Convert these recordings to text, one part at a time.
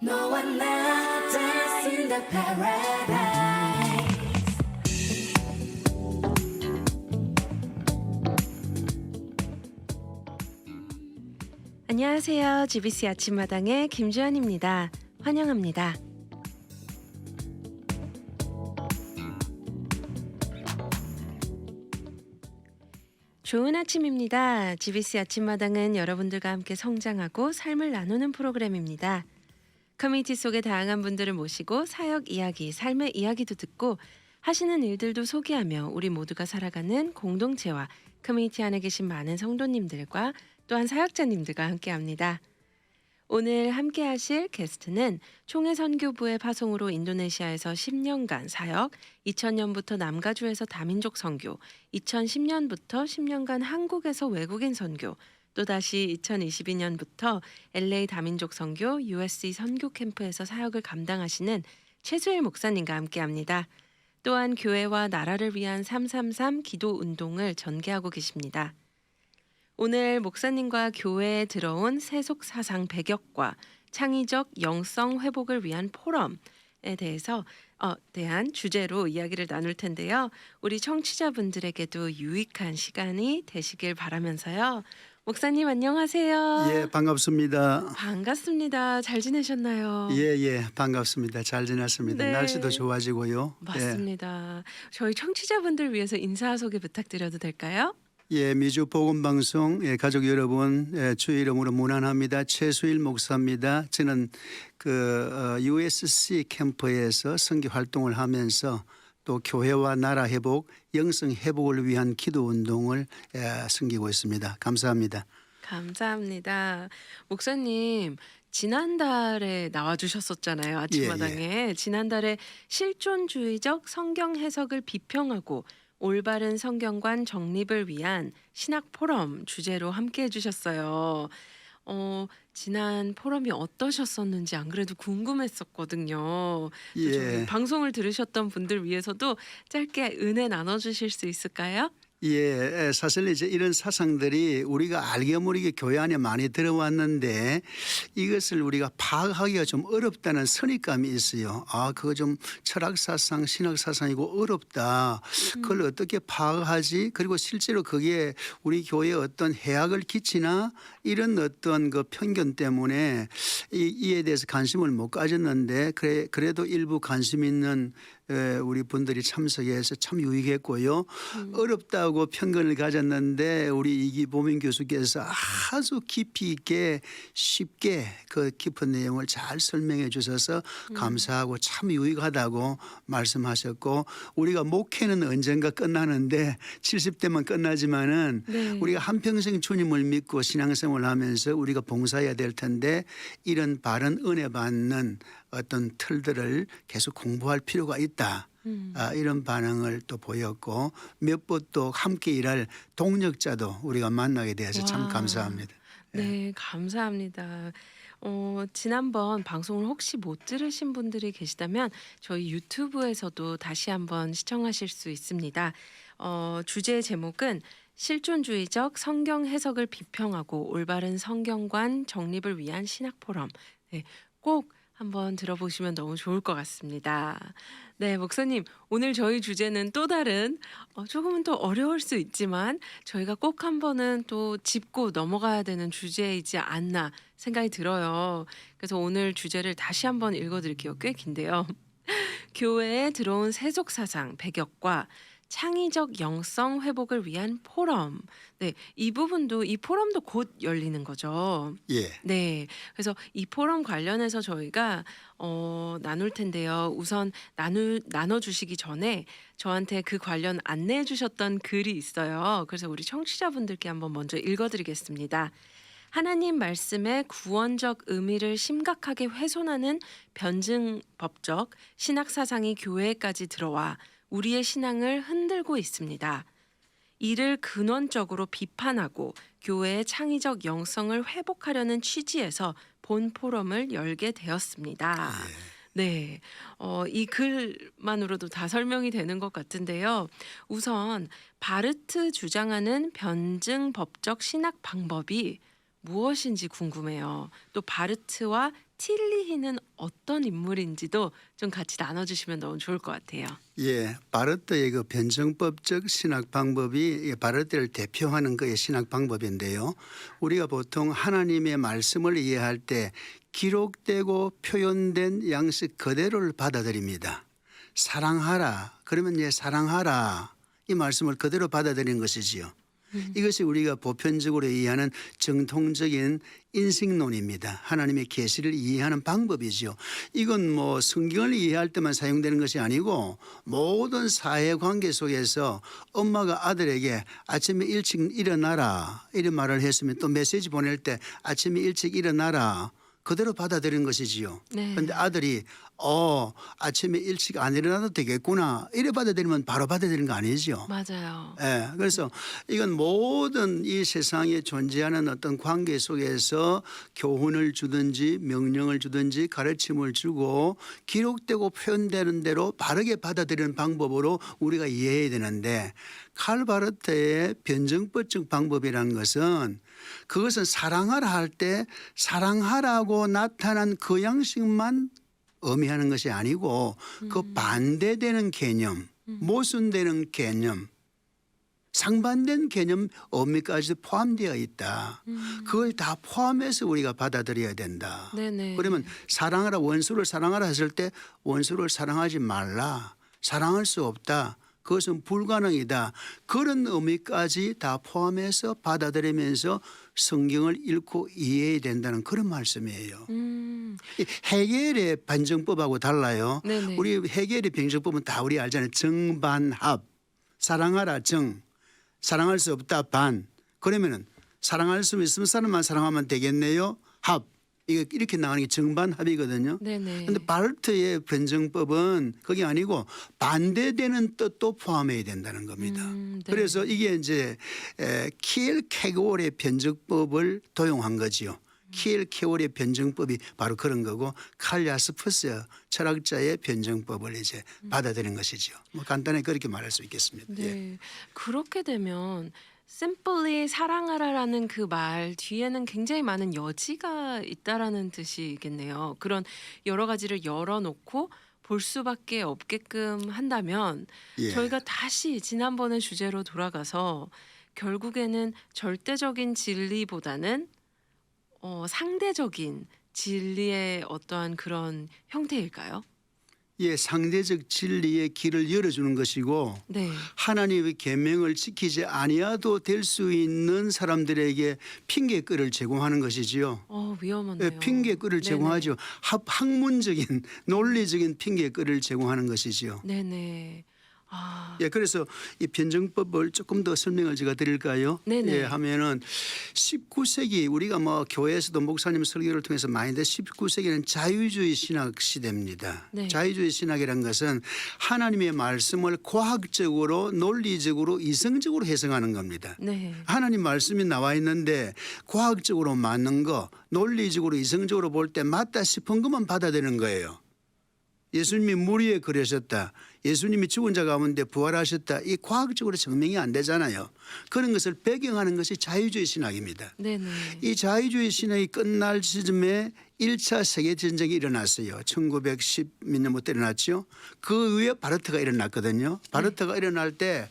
너와 나 dance in the paradise. 안녕하세요. GBC 아침마당의 김주환입니다. 환영합니다. 좋은 아침입니다. GBC 아침마당은 여러분들과 함께 성장하고 삶을 나누는 프로그램입니다. 커뮤니티 속의 다양한 분들을 모시고 사역 이야기, 삶의 이야기도 듣고 하시는 일들도 소개하며 우리 모두가 살아가는 공동체와 커뮤니티 안에 계신 많은 성도님들과 또한 사역자님들과 함께합니다. 오늘 함께 하실 게스트는 총회선교부의 파송으로 인도네시아에서 10년간 사역, 2000년부터 남가주에서 다민족 선교, 2010년부터 10년간 한국에서 외국인 선교, 또다시 2022년부터 LA 다민족 선교 USC 선교 캠프에서 사역을 감당하시는 최수일 목사님과 함께합니다. 또한 교회와 나라를 위한 333 기도 운동을 전개하고 계십니다. 오늘 목사님과 교회에 들어온 세속 사상 배격과 창의적 영성 회복을 위한 포럼에 대한 주제로 이야기를 나눌 텐데요. 우리 청취자분들에게도 유익한 시간이 되시길 바라면서요. 목사님 안녕하세요. 예, 반갑습니다. 반갑습니다. 잘 지내셨나요? 예, 반갑습니다. 잘 지냈습니다. 네. 날씨도 좋아지고요. 맞습니다. 저희 청취자분들 위해서 인사 소개 부탁드려도 될까요? 예, 미주 복음 방송 가족 여러분, 주의 이름으로 문안합니다. 최수일 목사입니다. 저는 USC 캠프에서 선교 활동을 하면서 또 교회와 나라 회복, 영성 회복을 위한 기도 운동을 섬기고 있습니다. 감사합니다. 감사합니다. 목사님 지난달에 나와주셨었잖아요. 아침마당에. 지난달에 실존주의적 성경 해석을 비평하고 올바른 성경관 정립을 위한 신학 포럼 주제로 함께 해주셨어요. 지난 포럼이 어떠셨었는지 안 그래도 궁금했었거든요. 예. 저희 방송을 들으셨던 분들 위해서도 짧게 은혜 나눠주실 수 있을까요? 예, 사실 이제 이런 사상들이 우리가 알게 모르게 교회 안에 많이 들어왔는데 이것을 우리가 파악하기가 좀 어렵다는 선입감이 있어요. 아, 그거 좀 철학 사상, 신학 사상이고 어렵다. 그걸 어떻게 파악하지? 그리고 실제로 그게 우리 교회에 어떤 해악을 끼치나 이런 어떤 그 편견 때문에 이에 대해서 관심을 못 가졌는데 그래도 일부 관심 있는 우리 분들이 참석해서 참 유익했고요. 어렵다고 편견을 가졌는데 우리 이기보민 교수께서 아주 깊이 있게 쉽게 그 깊은 내용을 잘 설명해 주셔서 감사하고 참 유익하다고 말씀하셨고, 우리가 목회는 언젠가 끝나는데 70대만 끝나지만은 네. 우리가 한평생 주님을 믿고 신앙생활을 하면서 우리가 봉사해야 될 텐데 이런 바른 은혜 받는 어떤 틀들을 계속 공부할 필요가 있다. 이런 반응을 또 보였고 몇 번 또 함께 일할 동력자도 우리가 만나게 돼서 참 와. 감사합니다. 네, 감사합니다. 지난번 방송을 혹시 못 들으신 분들이 계시다면 저희 유튜브에서도 다시 한번 시청하실 수 있습니다. 주제 제목은 실존주의적 성경 해석을 비평하고 올바른 성경관 정립을 위한 신학 포럼. 네, 꼭 한번 들어보시면 너무 좋을 것 같습니다. 네, 목사님, 오늘 저희 주제는 또 다른 조금은 또 어려울 수 있지만 저희가 꼭 한번은 또 짚고 넘어가야 되는 주제이지 않나 생각이 들어요. 그래서 오늘 주제를 다시 한번 읽어드릴게요. 꽤 긴데요. 교회에 들어온 세속 사상 배격과 창의적 영성 회복을 위한 포럼. 네, 이 포럼도 곧 열리는 거죠. 예. 네, 그래서 이 포럼 관련해서 저희가 나눌 텐데요. 우선 나눠주시기 전에 저한테 그 관련 안내해 주셨던 글이 있어요. 그래서 우리 청취자분들께 한번 먼저 읽어드리겠습니다. 하나님 말씀의 구원적 의미를 심각하게 훼손하는 변증법적 신학 사상이 교회에까지 들어와 우리의 신앙을 흔들고 있습니다. 이를 근원적으로 비판하고 교회의 창의적 영성을 회복하려는 취지에서 본 포럼을 열게 되었습니다. 네, 이 글만으로도 다 설명이 되는 것 같은데요. 우선 바르트 주장하는 변증법적 신학 방법이 무엇인지 궁금해요. 또 바르트와 틸리히는 어떤 인물인지도 좀 같이 나눠주시면 너무 좋을 것 같아요. 예, 바르트의 그 변증법적 신학 방법이 바르트를 대표하는 그의 신학 방법인데요. 우리가 보통 하나님의 말씀을 이해할 때 기록되고 표현된 양식 그대로를 받아들입니다. 사랑하라. 그러면 사랑하라. 이 말씀을 그대로 받아들이는 것이지요. 이것이 우리가 보편적으로 이해하는 정통적인 인식론입니다. 하나님의 계시를 이해하는 방법이지요. 이건 뭐 성경을 이해할 때만 사용되는 것이 아니고 모든 사회관계 속에서 엄마가 아들에게 아침에 일찍 일어나라 이런 말을 했으면 또 메시지 보낼 때 아침에 일찍 일어나라 그대로 받아들이는 것이지요. 네. 그런데 아들이 아침에 일찍 안 일어나도 되겠구나 이래 받아들이면 바로 받아들이는 거 아니죠. 맞아요. 예, 그래서 이건 모든 이 세상에 존재하는 어떤 관계 속에서 교훈을 주든지 명령을 주든지 가르침을 주고 기록되고 표현되는 대로 바르게 받아들이는 방법으로 우리가 이해해야 되는데 칼 바르트의 변증법적 방법이라는 것은 그것은 사랑하라 할 때 사랑하라고 나타난 그 양식만 의미하는 것이 아니고 그 반대되는 개념, 모순되는 개념, 상반된 개념 의미까지 포함되어 있다. 그걸 다 포함해서 우리가 받아들여야 된다. 네네. 그러면 사랑하라 원수를 사랑하라 했을 때 원수를 사랑하지 말라. 사랑할 수 없다. 그것은 불가능이다. 그런 의미까지 다 포함해서 받아들이면서 성경을 읽고 이해해야 된다는 그런 말씀이에요. 이 해겔의 반정법하고 달라요. 네네. 우리 해겔의 변증법은 다 우리 알잖아요. 정반합. 사랑하라 정. 사랑할 수 없다 반. 그러면은 사랑할 수 있으면 사람만 사랑하면 되겠네요. 합. 이렇게 나가는 게 정반합이거든요. 네네. 그런데 바르트의 변증법은 그게 아니고 반대되는 뜻도 포함해야 된다는 겁니다. 네. 그래서 이게 이제 키엘케고르의 변증법을 도용한 거지요. 키엘케고르의 변증법이 바로 그런 거고 칼 야스퍼스 철학자의 변증법을 이제 받아들인 것이죠. 뭐 간단히 그렇게 말할 수 있겠습니다. 네. 예. 그렇게 되면 simply 사랑하라라는 그 말 뒤에는 굉장히 많은 여지가 있다라는 뜻이겠네요. 그런 여러 가지를 열어놓고 볼 수밖에 없게끔 한다면 예. 저희가 다시 지난번의 주제로 돌아가서 결국에는 절대적인 진리보다는 상대적인 진리의 어떠한 그런 형태일까요? 예, 상대적 진리의 길을 열어주는 것이고 네. 하나님의 계명을 지키지 아니어도 될 수 있는 사람들에게 핑계거리를 제공하는 것이지요. 위험하네요. 예, 핑계거리를 네네. 제공하죠. 학문적인 논리적인 핑계거리를 제공하는 것이지요. 네네. 아, 예, 그래서 이 변증법을 조금 더 설명을 제가 드릴까요? 네네. 예, 하면은 19세기 우리가 뭐 교회에서도 목사님 설교를 통해서 많이 했는데 19세기는 자유주의 신학 시대입니다. 네. 자유주의 신학이라는 것은 하나님의 말씀을 과학적으로 논리적으로 이성적으로 해석하는 겁니다. 네. 하나님 말씀이 나와 있는데 과학적으로 맞는 거 논리적으로 이성적으로 볼 때 맞다 싶은 것만 받아들이는 거예요. 예수님이 물 위에 걸으셨다. 예수님이 죽은 자 가운데 부활하셨다. 이 과학적으로 증명이 안 되잖아요. 그런 것을 배경하는 것이 자유주의 신학입니다. 네네. 이 자유주의 신학이 끝날 시점에 1차 세계전쟁이 일어났어요. 1910 몇 년부터 일어났죠. 그 위에 바르트가 일어났거든요. 바르트가 일어날 때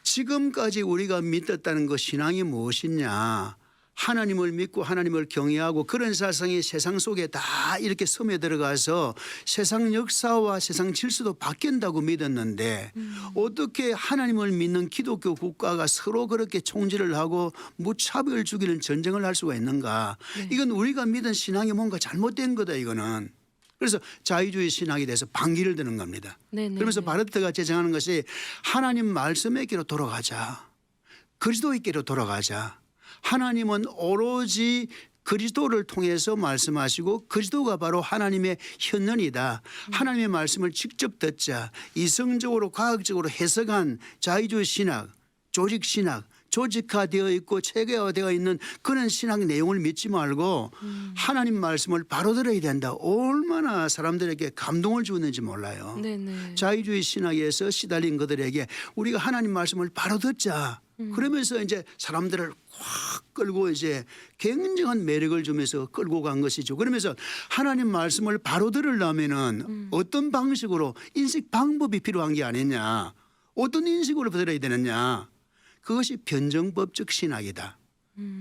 지금까지 우리가 믿었다는 그 신앙이 무엇이냐. 하나님을 믿고 하나님을 경외하고 그런 사상이 세상 속에 다 이렇게 섬에 들어가서 세상 역사와 세상 질서도 바뀐다고 믿었는데 어떻게 하나님을 믿는 기독교 국가가 서로 그렇게 총질을 하고 무차별 죽이는 전쟁을 할 수가 있는가. 이건 우리가 믿은 신앙이 뭔가 잘못된 거다 이거는. 그래서 자유주의 신학에 대해서 반기를 드는 겁니다. 네네. 그러면서 바르트가 제정하는 것이 하나님 말씀에게로 돌아가자. 그리스도에게로 돌아가자. 하나님은 오로지 그리스도를 통해서 말씀하시고 그리스도가 바로 하나님의 현현이다. 하나님의 말씀을 직접 듣자. 이성적으로 과학적으로 해석한 자유주의 신학, 조직 신학, 조직화되어 있고 체계화되어 있는 그런 신학 내용을 믿지 말고 하나님 말씀을 바로 들어야 된다. 얼마나 사람들에게 감동을 주었는지 몰라요. 네네. 자유주의 신학에서 시달린 그들에게 우리가 하나님 말씀을 바로 듣자. 그러면서 이제 사람들을 확 끌고 이제 굉장한 매력을 주면서 끌고 간 것이죠. 그러면서 하나님 말씀을 바로 들으려면은 어떤 방식으로 인식 방법이 필요한 게 아니냐. 어떤 인식으로 들어야 되느냐. 그것이 변정법적 신학이다.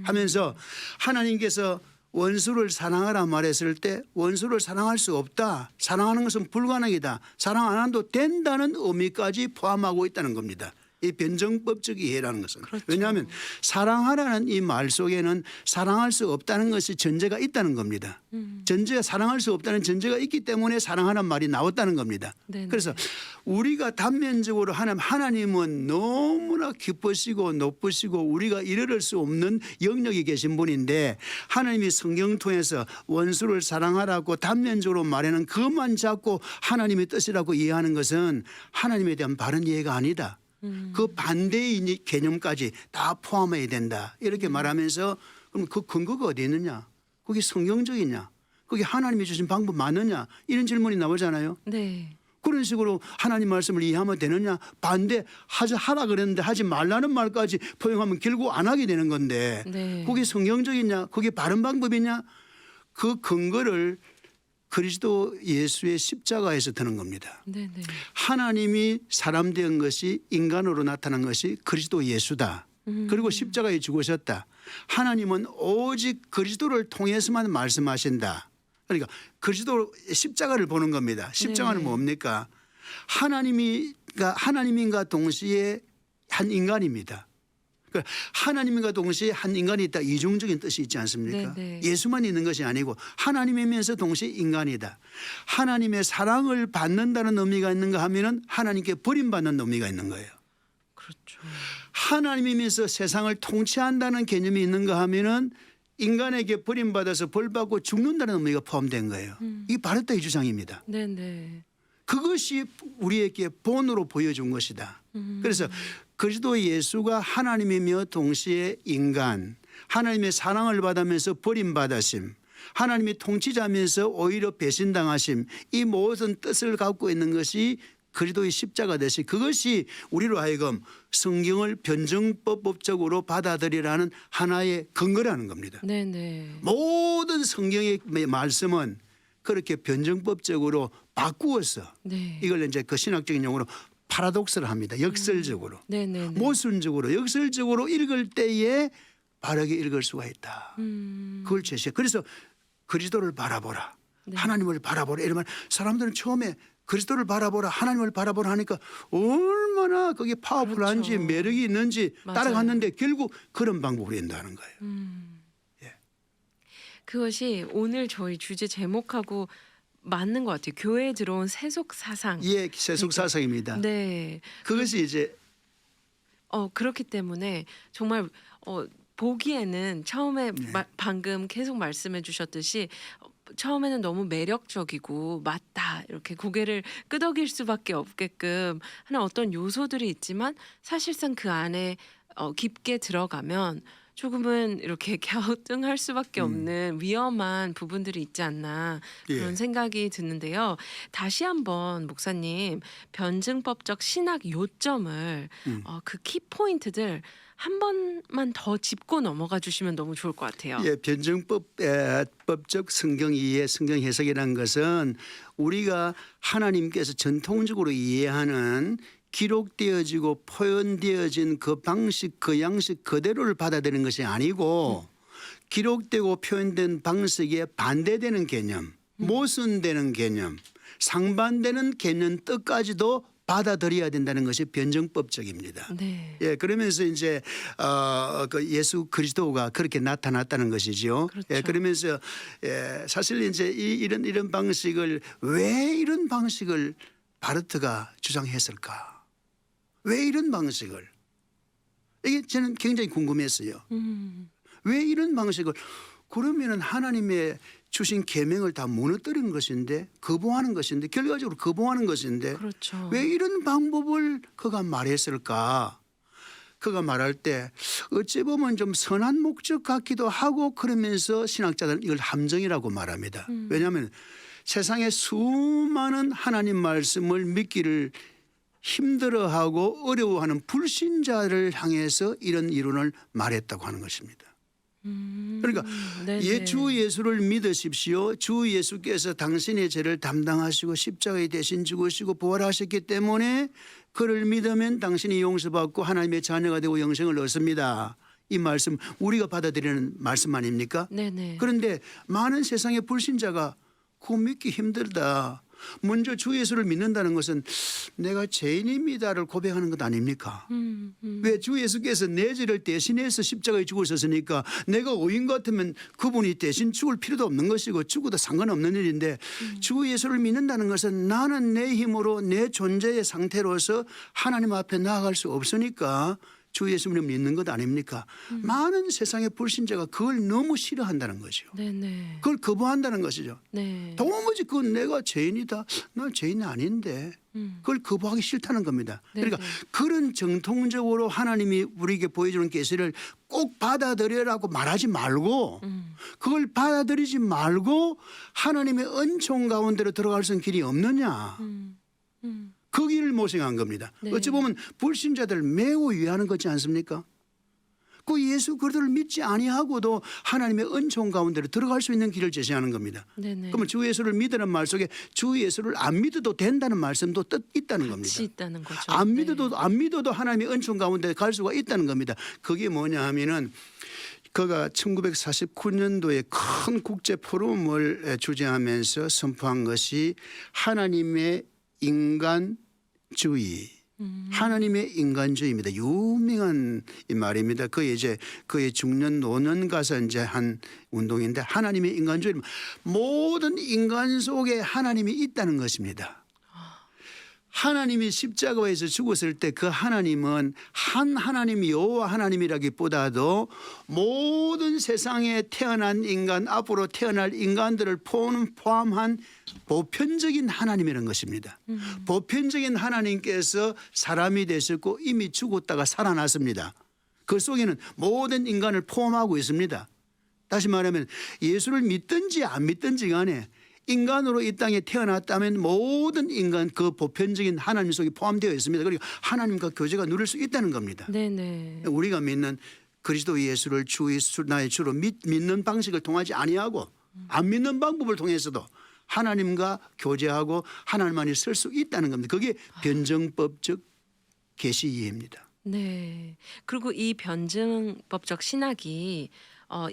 하면서 하나님께서 원수를 사랑하라 말했을 때 원수를 사랑할 수 없다. 사랑하는 것은 불가능이다. 사랑 안 해도 된다는 의미까지 포함하고 있다는 겁니다. 이 변정법적 이해라는 것은. 그렇죠. 왜냐하면 사랑하라는 이 말 속에는 사랑할 수 없다는 것이 전제가 있다는 겁니다. 전제가 사랑할 수 없다는 전제가 있기 때문에 사랑하라는 말이 나왔다는 겁니다. 네네. 그래서 우리가 단면적으로 하나님은 너무나 기쁘시고 높으시고 우리가 이르를 수 없는 영역에 계신 분인데 하나님이 성경 통해서 원수를 사랑하라고 단면적으로 말하는 그것만 잡고 하나님의 뜻이라고 이해하는 것은 하나님에 대한 바른 이해가 아니다. 그 반대의 개념까지 다 포함해야 된다. 이렇게 말하면서 그럼 그 근거가 어디 있느냐? 그게 성경적이냐? 그게 하나님이 주신 방법 맞느냐? 이런 질문이 나오잖아요. 네. 그런 식으로 하나님 말씀을 이해하면 되느냐? 하라 그랬는데 하지 말라는 말까지 포용하면 결국 안 하게 되는 건데 네. 그게 성경적이냐? 그게 바른 방법이냐? 그 근거를 그리스도 예수의 십자가에서 드는 겁니다. 네네. 하나님이 사람 된 것이 인간으로 나타난 것이 그리스도 예수다. 그리고 십자가에 죽으셨다. 하나님은 오직 그리스도를 통해서만 말씀하신다. 그러니까 그리스도 십자가를 보는 겁니다. 십자가는 네네. 뭡니까? 하나님인가 동시에 한 인간입니다. 그러니까 하나님과 동시에 한 인간이 있다. 이중적인 뜻이 있지 않습니까? 네네. 예수만 있는 것이 아니고 하나님이면서 동시에 인간이다. 하나님의 사랑을 받는다는 의미가 있는가 하면은 하나님께 버림받는 의미가 있는 거예요. 그렇죠. 하나님이면서 세상을 통치한다는 개념이 있는가 하면은 인간에게 버림받아서 벌받고 죽는다는 의미가 포함된 거예요. 이게 바르다의 주장입니다. 네네. 그것이 우리에게 본으로 보여준 것이다. 그래서 그리스도 예수가 하나님이며 동시에 인간, 하나님의 사랑을 받으면서 버림받으심, 하나님이 통치자면서 오히려 배신당하심, 이 모든 뜻을 갖고 있는 것이 그리스도의 십자가 되시 그것이 우리로 하여금 성경을 변증법적으로 받아들이라는 하나의 근거라는 겁니다. 네네. 모든 성경의 말씀은 그렇게 변증법적으로 바꾸어서 네. 이걸 이제 그 신학적인 용어로 파라독스를 합니다. 역설적으로. 네네. 모순적으로 역설적으로 읽을 때에 바르게 읽을 수가 있다. 그걸 제시해. 그래서 그리스도를 바라보라. 네. 하나님을 바라보라. 이러면 사람들은 처음에 그리스도를 바라보라 하나님을 바라보라 하니까 얼마나 그게 파워풀한지 그렇죠. 매력이 있는지 맞아요. 따라갔는데 결국 그런 방법으로 한다는 거예요. 예. 그것이 오늘 저희 주제 제목하고 맞는 것 같아요. 교회에 들어온 세속 사상. 예, 세속 사상입니다. 네. 그것이 이제 그렇기 때문에 정말 보기에는 처음에 네. 방금 계속 말씀해 주셨듯이 처음에는 너무 매력적이고 맞다 이렇게 고개를 끄덕일 수밖에 없게끔 하는 어떤 요소들이 있지만 사실상 그 안에 깊게 들어가면 조금은 이렇게 갸우뚱할 수밖에 없는 위험한 부분들이 있지 않나 그런 예. 생각이 드는데요. 다시 한번 목사님 변증법적 신학 요점을 그 키포인트들 한 번만 더 짚고 넘어가 주시면 너무 좋을 것 같아요. 예, 변증법적 성경 이해, 성경 해석이라는 것은 우리가 하나님께서 전통적으로 이해하는 기록되어지고 표현되어진 그 방식, 그 양식 그대로를 받아들이는 것이 아니고 기록되고 표현된 방식에 반대되는 개념, 모순되는 개념, 상반되는 개념 뜻까지도 받아들여야 된다는 것이 변증법적입니다. 네. 예, 그러면서 이제 그 예수 그리스도가 그렇게 나타났다는 것이죠. 그렇죠. 예, 그러면서 사실 이제 이런 방식을 왜 이런 방식을 바르트가 주장했을까? 왜 이런 방식을? 이게 저는 굉장히 궁금했어요. 왜 이런 방식을? 그러면은 하나님의 주신 계명을 다 무너뜨린 것인데 거부하는 것인데 결과적으로 거부하는 것인데 그렇죠. 왜 이런 방법을 그가 말했을까? 그가 말할 때 어찌 보면 좀 선한 목적 같기도 하고 그러면서 신학자들은 이걸 함정이라고 말합니다. 왜냐하면 세상에 수많은 하나님 말씀을 믿기를 힘들어하고 어려워하는 불신자를 향해서 이런 이론을 말했다고 하는 것입니다. 그러니까 네네. 주 예수를 믿으십시오. 주 예수께서 당신의 죄를 담당하시고 십자가에 대신 죽으시고 부활하셨기 때문에 그를 믿으면 당신이 용서받고 하나님의 자녀가 되고 영생을 얻습니다. 이 말씀 우리가 받아들이는 말씀 아닙니까? 네네. 그런데 많은 세상의 불신자가 그거 믿기 힘들다. 먼저 주 예수를 믿는다는 것은 내가 죄인입니다를 고백하는 것 아닙니까? 왜 주 예수께서 내 죄를 대신해서 십자가에 죽으셨으니까 내가 오인 같으면 그분이 대신 죽을 필요도 없는 것이고 죽어도 상관없는 일인데 주 예수를 믿는다는 것은 나는 내 힘으로 내 존재의 상태로서 하나님 앞에 나아갈 수 없으니까 주 예수를 믿는 것 아닙니까? 많은 세상의 불신자가 그걸 너무 싫어한다는 거죠. 네네. 그걸 거부한다는 것이죠. 네. 도무지 그건 내가 죄인이다. 난 죄인이 아닌데. 그걸 거부하기 싫다는 겁니다. 네네. 그러니까 그런 정통적으로 하나님이 우리에게 보여주는 계시를 꼭 받아들여라고 말하지 말고 그걸 받아들이지 말고 하나님의 은총 가운데로 들어갈 수 있는 길이 없느냐. 그 길을 모색한 겁니다. 네. 어찌 보면 불신자들을 매우 위하는 거지 않습니까? 그 예수 그리스도를 믿지 아니하고도 하나님의 은총 가운데로 들어갈 수 있는 길을 제시하는 겁니다. 네네. 그러면 주 예수를 믿으라는 말 속에 주 예수를 안 믿어도 된다는 말씀도 뜻 있다는 겁니다. 같이 있다는 거죠. 안 네. 믿어도 하나님의 은총 가운데 갈 수가 있다는 겁니다. 그게 뭐냐 하면은 그가 1949년도에 큰 국제 포럼을 주재하면서 선포한 것이 하나님의 인간주의. 하나님의 인간주의입니다. 유명한 이 말입니다. 그의 중년 노년 가서 이제 한 운동인데 하나님의 인간주의 모든 인간 속에 하나님이 있다는 것입니다. 하나님이 십자가에서 죽었을 때 그 하나님은 한 하나님 여호와 하나님이라기보다도 모든 세상에 태어난 인간 앞으로 태어날 인간들을 포함한 보편적인 하나님이라는 것입니다. 보편적인 하나님께서 사람이 되셨고 이미 죽었다가 살아났습니다. 그 속에는 모든 인간을 포함하고 있습니다. 다시 말하면 예수를 믿든지 안 믿든지 간에 인간으로 이 땅에 태어났다면 모든 인간 그 보편적인 하나님 속에 포함되어 있습니다. 그리고 하나님과 교제가 누릴 수 있다는 겁니다. 네네. 우리가 믿는 그리스도 예수를 나의 주로 믿는 방식을 통하지 아니하고 안 믿는 방법을 통해서도 하나님과 교제하고 하나님만이 설 수 있다는 겁니다. 그게 변증법적 계시 이해입니다. 네. 그리고 이 변증법적 신학이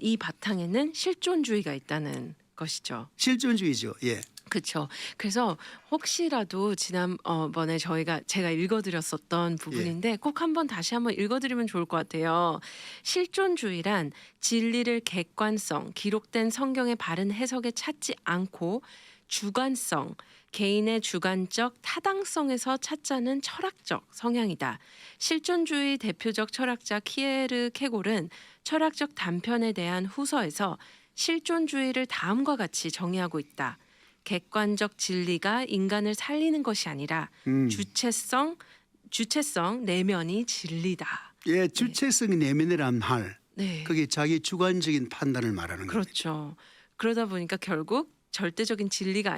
이 바탕에는 실존주의가 있다는 것이죠. 실존주의죠. 예. 그렇죠. 그래서 혹시라도 지난번에 제가 읽어드렸었던 부분인데 꼭 다시 한번 읽어드리면 좋을 것 같아요. 실존주의란 진리를 객관성, 기록된 성경의 바른 해석에 찾지 않고 주관성, 개인의 주관적 타당성에서 찾자는 철학적 성향이다. 실존주의 대표적 철학자 키에르케골은 철학적 단편에 대한 후서에서 실존주의를 다음과 같이 정의하고 있다. 객관적 진리가 인간을 살리는 것이 아니라 주체성 내면이 진리다. 예, 주체성이 내면이란 말. 네. 그게 자기 주관적인 판단을 말하는 거죠. 그렇죠. 그러다 보니까 결국 절대적인 진리가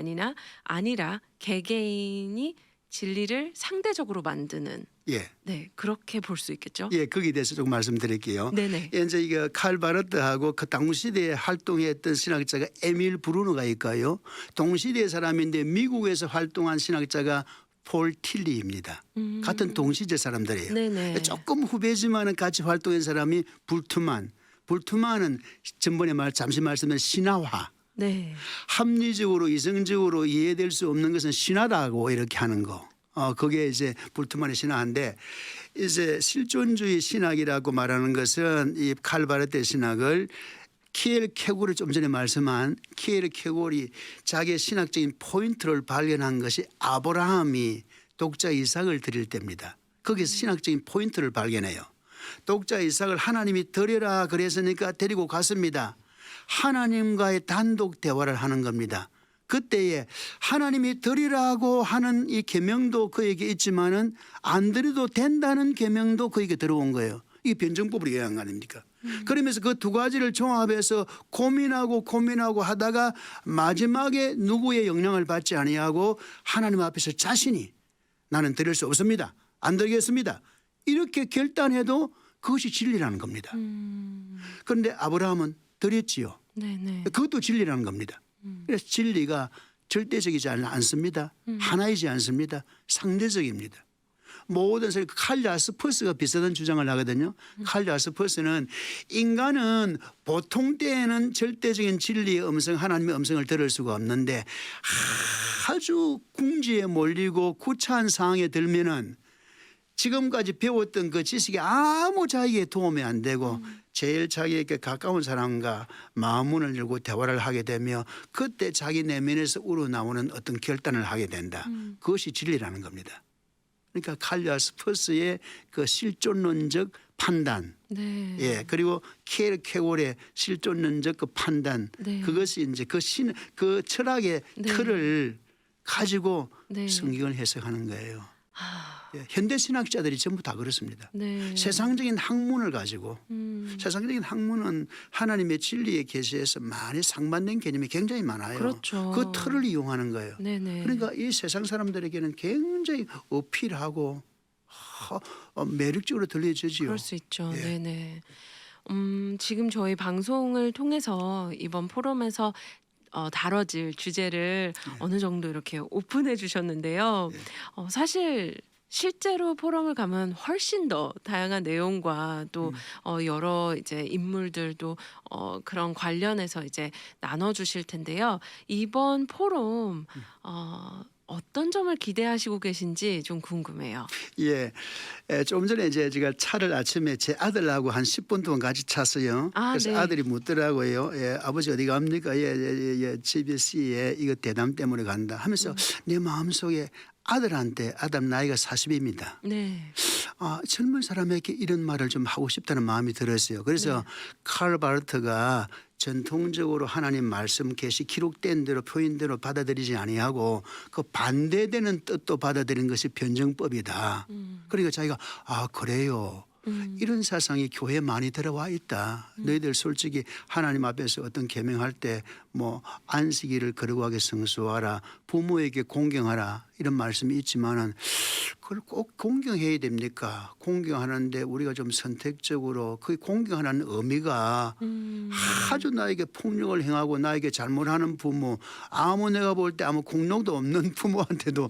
아니라 개개인이 진리를 상대적으로 만드는 예. 네, 그렇게 볼 수 있겠죠. 예, 거기에 대해서 조금 말씀드릴게요. 네네. 이제 이거 칼 바르트하고 그 당시대에 활동했던 신학자가 에밀 브루너가 있고요. 동시대 사람인데 미국에서 활동한 신학자가 폴 틸리입니다. 같은 동시대 사람들이에요. 네네. 조금 후배지만은 같이 활동한 사람이 불투만. 불투만은 전번에 잠시 말씀드린 신화화. 네. 합리적으로 이성적으로 이해될 수 없는 것은 신화다고 이렇게 하는 거. 그게 이제 불투만의 신화인데 이제 실존주의 신학이라고 말하는 것은 이 칼바르트 신학을 키에르케골이 좀 전에 말씀한 키에르케골이 자기의 신학적인 포인트를 발견한 것이 아브라함이 독자 이삭을 드릴 때입니다. 거기서 신학적인 포인트를 발견해요. 독자 이삭을 하나님이 드려라 그랬으니까 데리고 갔습니다. 하나님과의 단독 대화를 하는 겁니다. 그때에 하나님이 드리라고 하는 이 계명도 그에게 있지만은 안 드려도 된다는 계명도 그에게 들어온 거예요. 이게 변증법으로 이해한 거 아닙니까? 그러면서 그 두 가지를 종합해서 고민하고 하다가 마지막에 누구의 영향을 받지 아니하고 하나님 앞에서 자신이 나는 드릴 수 없습니다. 안 드리겠습니다. 이렇게 결단해도 그것이 진리라는 겁니다. 그런데 아브라함은 드렸지요. 네네. 그것도 진리라는 겁니다. 그래서 진리가 절대적이지 않습니다. 하나이지 않습니다. 상대적입니다. 모든 사람이 칼 야스퍼스가 비슷한 주장을 하거든요. 칼 야스퍼스는 인간은 보통 때에는 절대적인 진리의 음성, 하나님의 음성을 들을 수가 없는데 아주 궁지에 몰리고 구차한 상황에 들면은 지금까지 배웠던 그 지식이 아무 자기에게 도움이 안 되고 제일 자기에게 가까운 사람과 마음문을 열고 대화를 하게 되며 그때 자기 내면에서 우러나오는 어떤 결단을 하게 된다. 그것이 진리라는 겁니다. 그러니까 칼리아스퍼스의 그 실존론적 판단, 네. 예, 그리고 케골의 실존론적 그 판단, 네. 그것이 이제 그 철학의 네. 틀을 가지고 네. 성경을 해석하는 거예요. 아, 예, 현대 신학자들이 전부 다 그렇습니다. 네. 세상적인 학문을 가지고 세상적인 학문은 하나님의 진리의 계시에서 많이 상반된 개념이 굉장히 많아요. 그렇죠. 그 틀을 이용하는 거예요. 네네. 그러니까 이 세상 사람들에게는 굉장히 어필하고 매력적으로 들려지지요. 그럴 수 있죠. 예. 네네. 지금 저희 방송을 통해서 이번 포럼에서 다뤄질 주제를 어느 정도 이렇게 오픈해 주셨는데요. 네. 사실 실제로 포럼을 가면 훨씬 더 다양한 내용과 또 여러 이제 인물들도 그런 관련해서 이제 나눠 주실 텐데요. 이번 포럼 어떤 점을 기대하시고 계신지 좀 궁금해요. 예, 좀 전에 이제 제가 차를 아침에 제 아들하고 한 10분 동안 같이 탔어요. 아, 그래서 네. 아들이 묻더라고요. 예, 아버지 어디 갑니까? 예, GBC에 이거 대담 때문에 간다 하면서 내 마음속에 아들 나이가 40입니다. 네. 젊은 사람에게 이런 말을 좀 하고 싶다는 마음이 들었어요. 그래서 칼 바르트가 전통적으로 하나님 말씀 계시 기록된 대로 표현대로 받아들이지 아니하고 그 반대되는 뜻도 받아들이는 것이 변증법이다. 그러니까 자기가 그래요. 이런 사상이 교회에 많이 들어와 있다. 너희들 솔직히 하나님 앞에서 어떤 계명할 때 뭐 안식일을 거룩하게 성수하라, 부모에게 공경하라 이런 말씀이 있지만은 그걸 꼭 공경해야 됩니까? 공경하는데 우리가 좀 선택적으로 그 공경하는 의미가 아주 나에게 폭력을 행하고 나에게 잘못하는 부모, 아무 내가 볼 때 아무 공력도 없는 부모한테도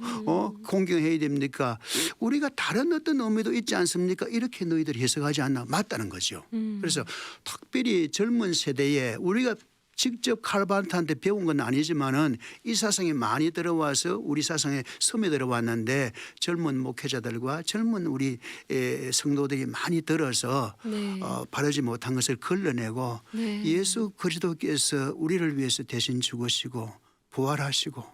공경해야 됩니까? 우리가 다른 어떤 의미도 있지 않습니까? 이렇게 너희들이 해석하지 않나? 맞다는 거죠. 그래서 특별히 젊은 세대에 우리가 직접 칼바르트한테 배운 건 아니지만은 이 사상이 많이 들어와서 우리 사상에 섬에 들어왔는데 젊은 목회자들과 젊은 우리 성도들이 많이 들어서 네. 바르지 못한 것을 걸러내고 네. 예수 그리스도께서 우리를 위해서 대신 죽으시고 부활하시고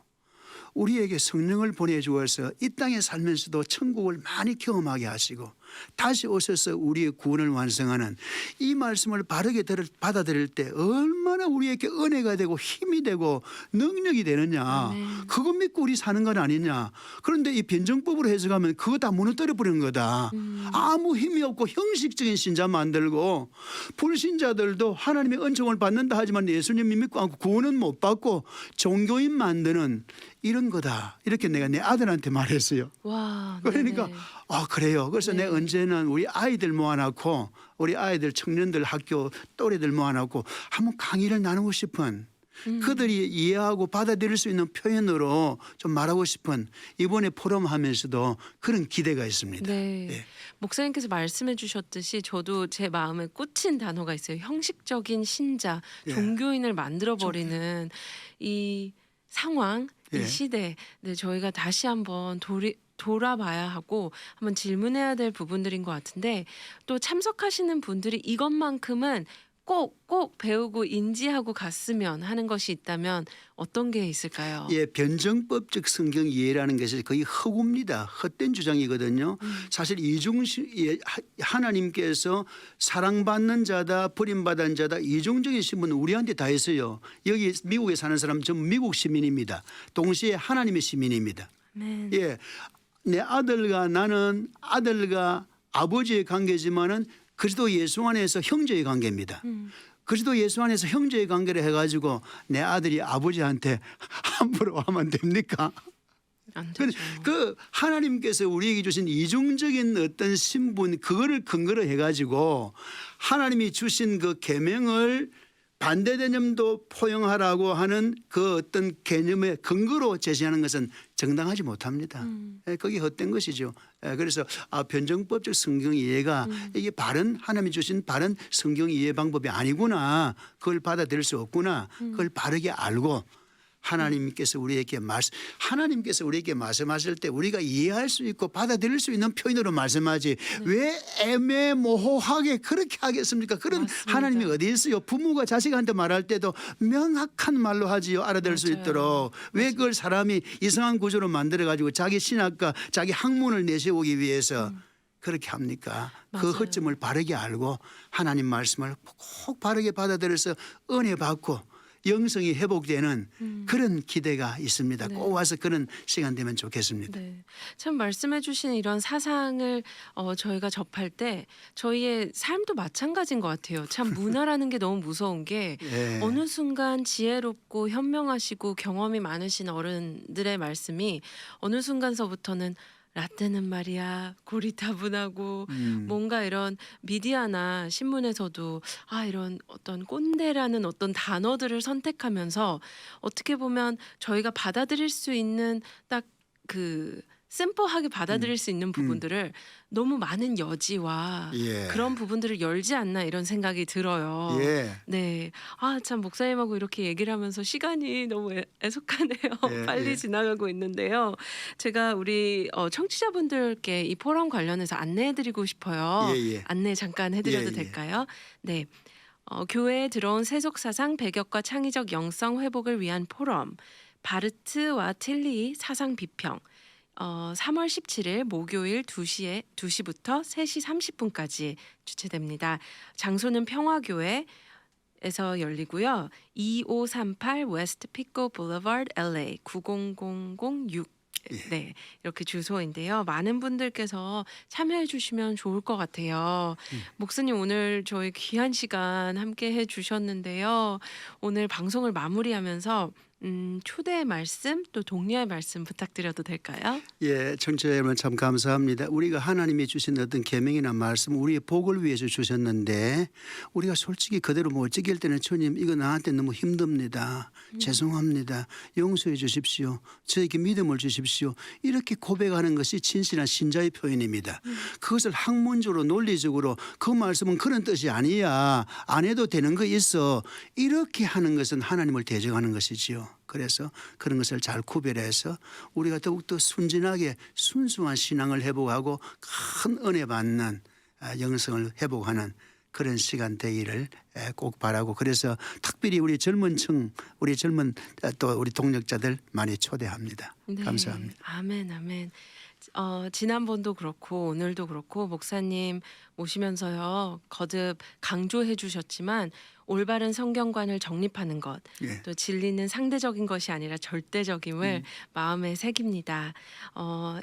우리에게 성령을 보내주어서 이 땅에 살면서도 천국을 많이 경험하게 하시고 다시 오셔서 우리의 구원을 완성하는 이 말씀을 바르게 받아들일 때 얼마나 우리에게 은혜가 되고 힘이 되고 능력이 되느냐. 그거 믿고 우리 사는 건 아니냐. 그런데 이 변증법으로 해석하면 그거 다 무너뜨려 버리는 거다. 아무 힘이 없고 형식적인 신자 만들고 불신자들도 하나님의 은총을 받는다 하지만 예수님 믿고 않고 구원은 못 받고 종교인 만드는 이런 거다. 이렇게 내가 내 아들한테 말했어요. 와. 그러니까 네네. 그래요. 그래서 네. 내가 언제는 우리 아이들 모아놓고 우리 아이들 청년들 학교 또래들 모아놓고 한번 강의를 나누고 싶은 그들이 이해하고 받아들일 수 있는 표현으로 좀 말하고 싶은 이번에 포럼 하면서도 그런 기대가 있습니다. 네. 예. 목사님께서 말씀해 주셨듯이 저도 제 마음에 꽂힌 단어가 있어요. 형식적인 신자, 예. 종교인을 만들어 버리는 이 상황, 이 예. 시대. 네, 저희가 다시 한번 돌아봐야 하고 한번 질문해야 될 부분들인 것 같은데 또 참석하시는 분들이 이것만큼은 꼭 배우고 인지하고 갔으면 하는 것이 있다면 어떤 게 있을까요? 예, 변증법적 성경 이해라는 것이 거의 허구입니다. 헛된 주장이거든요. 사실 하나님께서 사랑받는 자다, 버림받은 자다, 이중적인 신분은 우리한테 다 했어요. 여기 미국에 사는 사람 전부 미국 시민입니다. 동시에 하나님의 시민입니다. 네. 예, 내 아들과 나는 아들과 아버지의 관계지만은 그리스도 예수 안에서 형제의 관계입니다. 그리스도 예수 안에서 형제의 관계를 해가지고 내 아들이 아버지한테 함부로 하면 됩니까? 안 그, 되죠. 그 하나님께서 우리에게 주신 이중적인 어떤 신분 그거를 근거로 해가지고 하나님이 주신 그 계명을 반대된 점도 포용하라고 하는 그 어떤 개념의 근거로 제시하는 것은 정당하지 못합니다. 그게 헛된 것이죠. 그래서 변정법적 성경 이해가 이게 바른 하나님이 주신 바른 성경 이해 방법이 아니구나. 그걸 받아들일 수 없구나. 그걸 바르게 알고 하나님께서 우리에게 말씀하실 때 우리가 이해할 수 있고 받아들일 수 있는 표현으로 말씀하지 왜 애매모호하게 그렇게 하겠습니까? 그런 맞습니다. 하나님이 어디 있어요? 부모가 자식한테 말할 때도 명확한 말로 하지요. 알아들을 수 맞아요. 있도록. 왜 그걸 사람이 이상한 구조로 만들어 가지고 자기 신학과 자기 학문을 내세우기 위해서 그렇게 합니까? 그 맞아요. 허점을 바르게 알고 하나님 말씀을 꼭 바르게 받아들여서 은혜 받고 영성이 회복되는 그런 기대가 있습니다. 네. 꼭 와서 그런 시간 되면 좋겠습니다. 네. 참 말씀해 주신 이런 사상을 저희가 접할 때 저희의 삶도 마찬가지인 것 같아요. 참 문화라는 게 너무 무서운 게 예. 어느 순간 지혜롭고 현명하시고 경험이 많으신 어른들의 말씀이 어느 순간서부터는 라떼는 말이야 고리타분하고 뭔가 이런 미디어나 신문에서도 이런 어떤 꼰대라는 어떤 단어들을 선택하면서 어떻게 보면 저희가 받아들일 수 있는 딱 그 심플하게 받아들일 수 있는 부분들을 너무 많은 여지와 예. 그런 부분들을 열지 않나 이런 생각이 들어요. 예. 네. 참 목사님하고 이렇게 얘기를 하면서 시간이 너무 애석하네요. 예, 빨리 예. 지나가고 있는데요. 제가 우리 청취자분들께 이 포럼 관련해서 안내해드리고 싶어요. 예, 예. 안내 잠깐 해드려도 예, 예. 될까요? 네. 교회에 들어온 세속사상 배격과 창의적 영성 회복을 위한 포럼 바르트와 틸리 사상 비평 3월 17일 목요일 2시부터 3시 30분까지 주최됩니다. 장소는 평화교회에서 열리고요. 2538 웨스트 피코 블루버드 LA 90006 네, 이렇게 주소인데요. 많은 분들께서 참여해 주시면 좋을 것 같아요. 목사님 오늘 저희 귀한 시간 함께 해 주셨는데요. 오늘 방송을 마무리하면서 초대의 말씀 또 독려의 말씀 부탁드려도 될까요? 예, 청취자 여러분 참 감사합니다. 우리가 하나님이 주신 어떤 계명이나 말씀 우리의 복을 위해서 주셨는데 우리가 솔직히 그대로 못 지킬 때는 주님 이거 나한테 너무 힘듭니다. 죄송합니다. 용서해 주십시오. 저에게 믿음을 주십시오. 이렇게 고백하는 것이 진실한 신자의 표현입니다. 그것을 학문적으로 논리적으로 그 말씀은 그런 뜻이 아니야. 안 해도 되는 거 있어. 이렇게 하는 것은 하나님을 대적하는 것이지요. 그래서 그런 것을 잘 구별해서 우리가 더욱더 순진하게 순수한 신앙을 회복하고 큰 은혜 받는 영성을 회복하는 그런 시간 되기를 꼭 바라고 그래서 특별히 우리 젊은 층 우리 젊은 또 우리 동력자들 많이 초대합니다. 네. 감사합니다. 아멘 아멘. 지난번도 그렇고 오늘도 그렇고 목사님 오시면서요 거듭 강조해 주셨지만 올바른 성경관을 정립하는 것, 예. 또 진리는 상대적인 것이 아니라 절대적임을 마음에 새깁니다.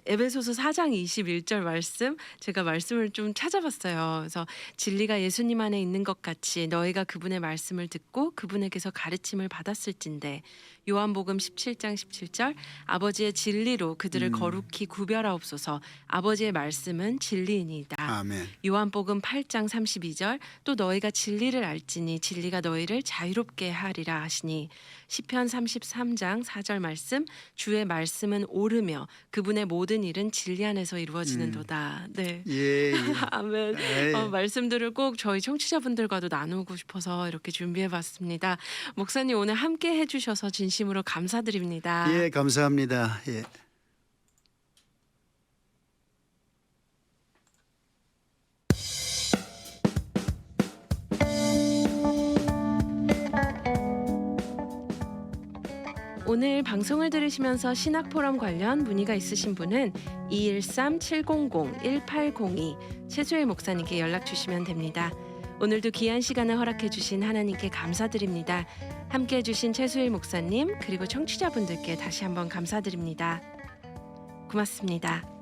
에베소서 4장 21절 말씀 제가 말씀을 좀 찾아봤어요. 그래서 진리가 예수님 안에 있는 것 같이 너희가 그분의 말씀을 듣고 그분에게서 가르침을 받았을진데 요한복음 17장 17절 아버지의 진리로 그들을 거룩히 구별하옵소서 아버지의 말씀은 진리이니이다. 아멘. 요한복음 8장 32절 또 너희가 진리를 알지니 진리가 너희를 자유롭게 하리라 하시니 시편 33장 4절 말씀 주의 말씀은 옳으며 그분의 모든 일은 진리 안에서 이루어지는도다. 네. 예, 예. 아멘. 에이. 말씀들을 꼭 저희 청취자분들과도 나누고 싶어서 이렇게 준비해봤습니다. 목사님 오늘 함께 해주셔서 진심으로 감사드립니다. 예, 감사합니다. 예. 오늘 방송을 들으시면서 신학포럼 관련 문의가 있으신 분은 213-700-1802 최수일 목사님께 연락 주시면 됩니다. 오늘도 귀한 시간을 허락해 주신 하나님께 감사드립니다. 함께해 주신 최수일 목사님 그리고 청취자분들께 다시 한번 감사드립니다. 고맙습니다.